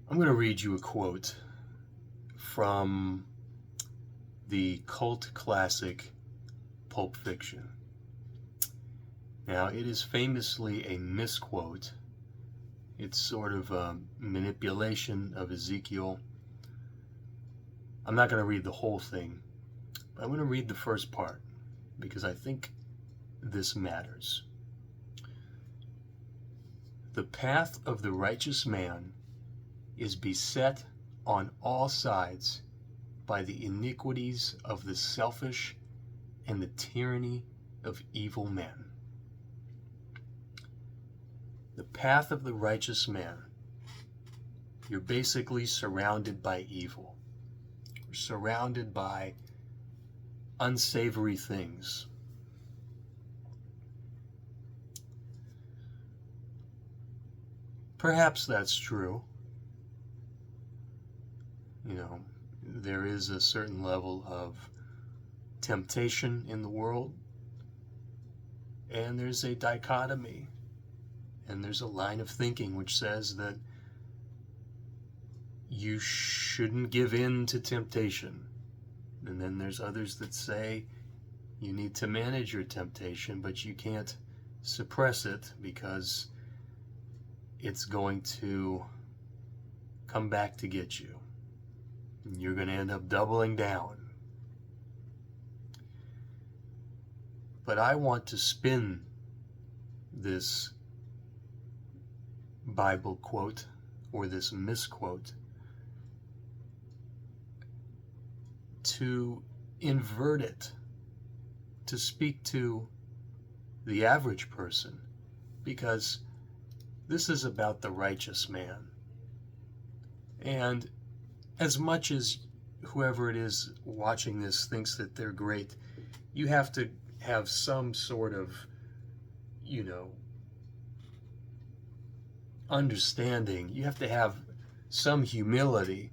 I'm going to read you a quote from the cult classic Pulp Fiction. Now, it is famously a misquote. It's sort of a manipulation of Ezekiel. I'm not going to read the whole thing, but I'm going to read the first part because I think this matters. The path of the righteous man is beset on all sides by the iniquities of the selfish and the tyranny of evil men. The path of the righteous man, you're basically surrounded by evil. You're surrounded by unsavory things. Perhaps that's true. There is a certain level of temptation in the world, and there's a dichotomy, and there's a line of thinking which says that you shouldn't give in to temptation. And then there's others that say you need to manage your temptation, but you can't suppress it because it's going to come back to get you. You're going to end up doubling down. But I want to spin this Bible quote or this misquote to invert it, to speak to the average person, because this is about the righteous man. And as much as whoever it is watching this thinks that they're great, you have to have some sort of, understanding. You have to have some humility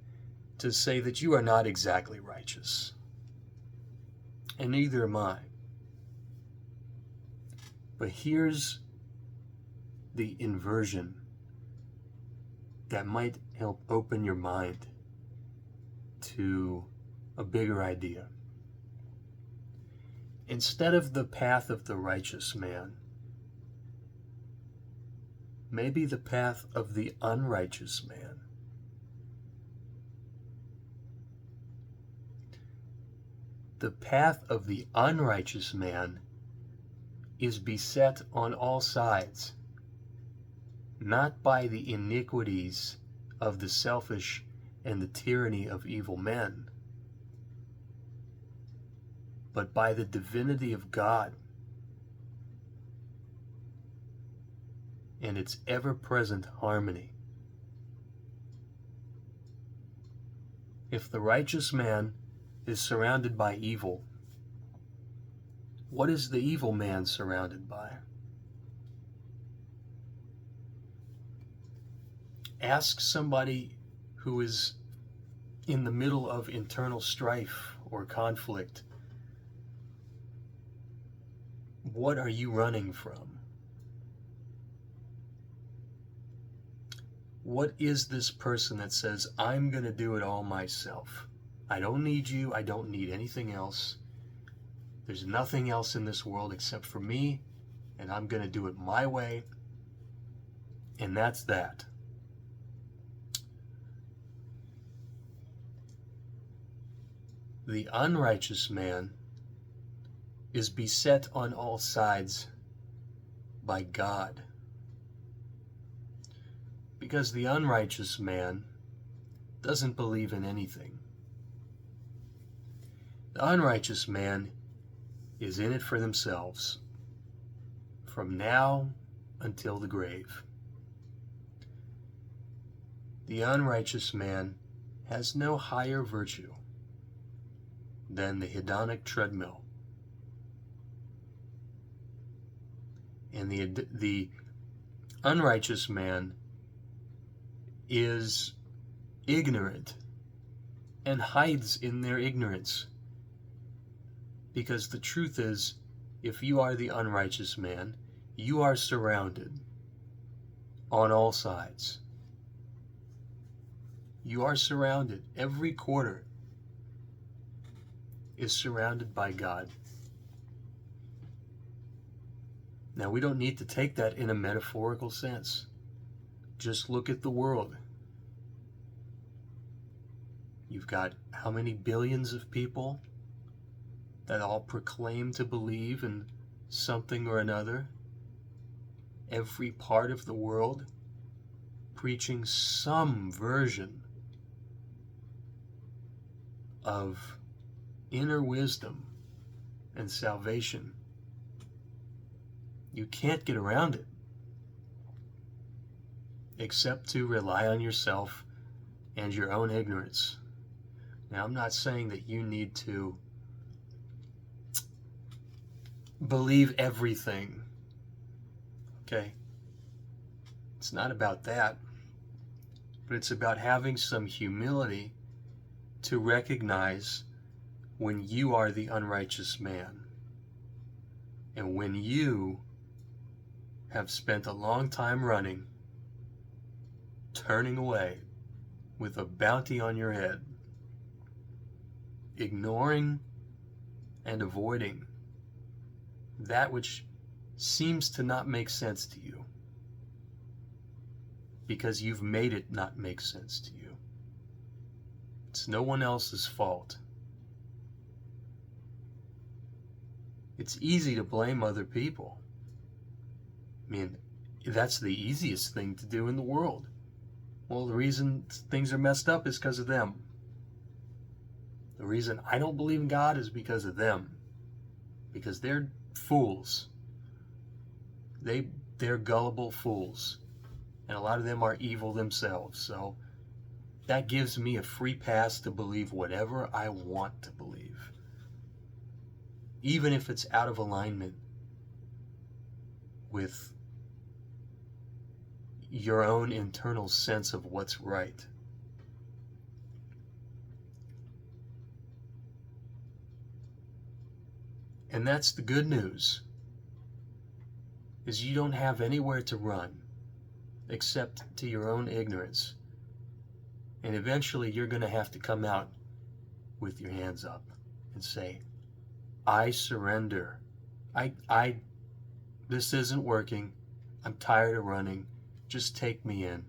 to say that you are not exactly righteous. And neither am I. But here's the inversion that might help open your mind to a bigger idea. Instead of the path of the righteous man, maybe the path of the unrighteous man. The path of the unrighteous man is beset on all sides, not by the iniquities of the selfish and the tyranny of evil men, but by the divinity of God and its ever-present harmony. If the righteous man is surrounded by evil, what is the evil man surrounded by? Ask somebody who is in the middle of internal strife or conflict, what are you running from? What is this person that says, I'm going to do it all myself? I don't need you. I don't need anything else. There's nothing else in this world except for me, and I'm going to do it my way. And that's that. The unrighteous man is beset on all sides by God. Because the unrighteous man doesn't believe in anything. The unrighteous man is in it for themselves, from now until the grave. The unrighteous man has no higher virtue than the hedonic treadmill. And the unrighteous man is ignorant and hides in their ignorance. Because the truth is, if you are the unrighteous man, you are surrounded on all sides You are surrounded. Every quarter is surrounded by God. Now, we don't need to take that in a metaphorical sense. Just look at the world. You've got how many billions of people that all proclaim to believe in something or another? Every part of the world preaching some version of inner wisdom and salvation. You can't get around it except to rely on yourself and your own ignorance. Now, I'm not saying that you need to believe everything, okay? It's not about that, but it's about having some humility to recognize when you are the unrighteous man, and when you have spent a long time running, turning away with a bounty on your head, ignoring and avoiding that which seems to not make sense to you, because you've made it not make sense to you. It's no one else's fault. It's easy to blame other people. I mean, that's the easiest thing to do in the world. Well, the reason things are messed up is because of them. The reason I don't believe in God is because of them. Because they're fools. They're gullible fools. And a lot of them are evil themselves. So that gives me a free pass to believe whatever I want to believe, even if it's out of alignment with your own internal sense of what's right. And that's the good news, is you don't have anywhere to run except to your own ignorance. And eventually you're going to have to come out with your hands up and say, I surrender. This isn't working. I'm tired of running. Just take me in.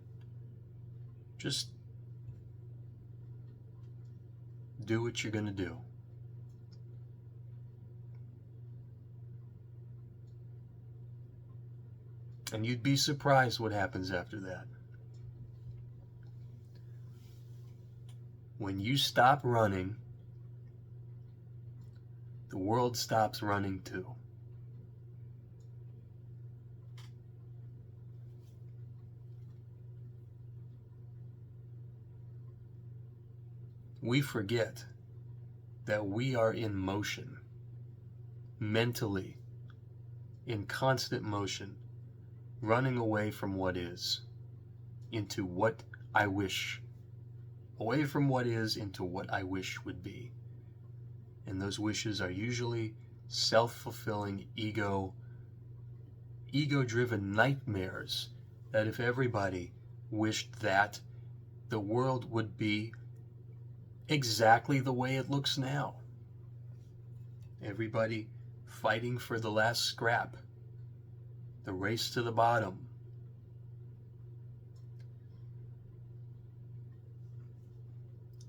Just do what you're going to do. And you'd be surprised what happens after that. When you stop running, the world stops running too. We forget that we are in motion, mentally, in constant motion, running away from what is, into what I wish. Away from what is into what I wish would be. And those wishes are usually self-fulfilling, ego-driven nightmares that if everybody wished that, the world would be exactly the way it looks now. Everybody fighting for the last scrap, the race to the bottom.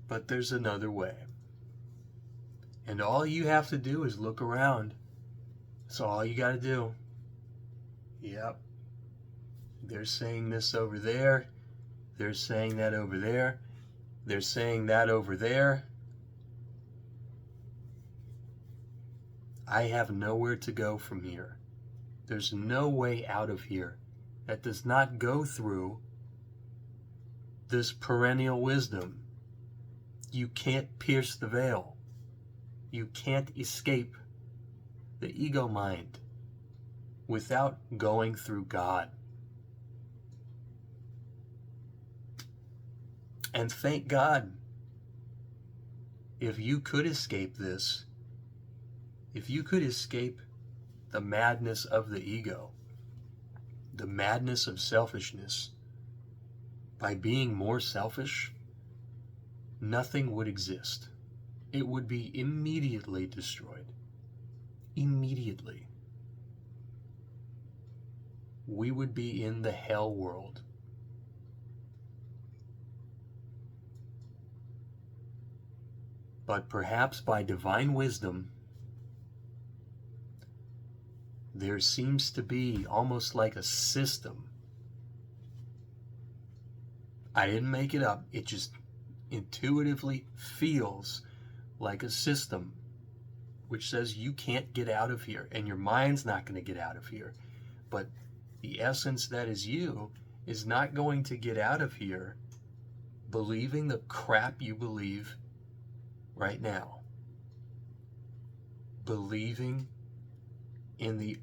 But there's another way. And all you have to do is look around. That's all you got to do. Yep. They're saying this over there. They're saying that over there. They're saying that over there. I have nowhere to go from here. There's no way out of here that does not go through this perennial wisdom. You can't pierce the veil. You can't escape the ego mind without going through God. And thank God, if you could escape this, if you could escape the madness of the ego, the madness of selfishness, by being more selfish nothing would exist. It would be immediately destroyed. Immediately. We would be in the hell world. But perhaps by divine wisdom, there seems to be almost like a system. I didn't make it up. It just intuitively feels like a system which says you can't get out of here, and your mind's not going to get out of here. But the essence that is you is not going to get out of here believing the crap you believe right now. Believing in the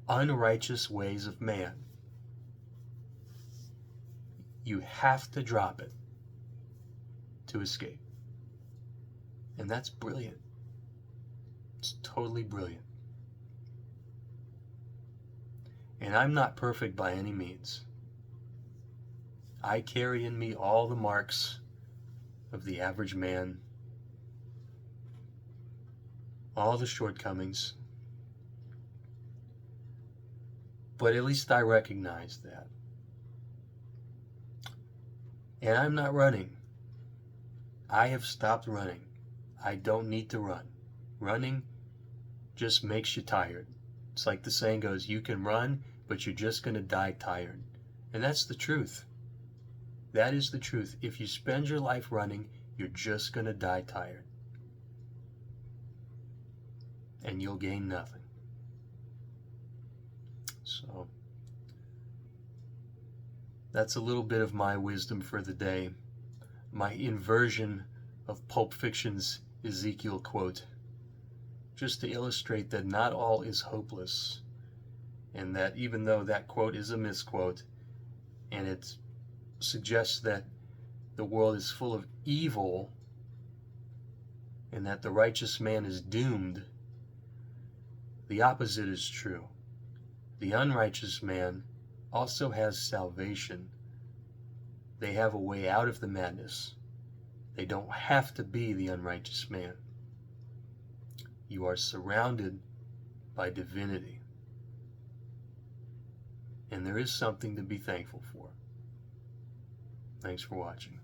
unrighteous ways of man. You have to drop it to escape. And that's brilliant. It's totally brilliant. And I'm not perfect by any means. I carry in me all the marks of the average man, all the shortcomings. But at least I recognize that. And I'm not running. I have stopped running. I don't need to run. Running just makes you tired. It's like the saying goes, you can run, but you're just going to die tired. And that's the truth. That is the truth. If you spend your life running, you're just going to die tired. And you'll gain nothing. So, that's a little bit of my wisdom for the day. My inversion of Pulp Fiction's Ezekiel quote. Just to illustrate that not all is hopeless. And that even though that quote is a misquote, and it suggests that the world is full of evil, and that the righteous man is doomed, the opposite is true. The unrighteous man also has salvation. They have a way out of the madness. They don't have to be the unrighteous man. You are surrounded by divinity. And there is something to be thankful for. Thanks for watching.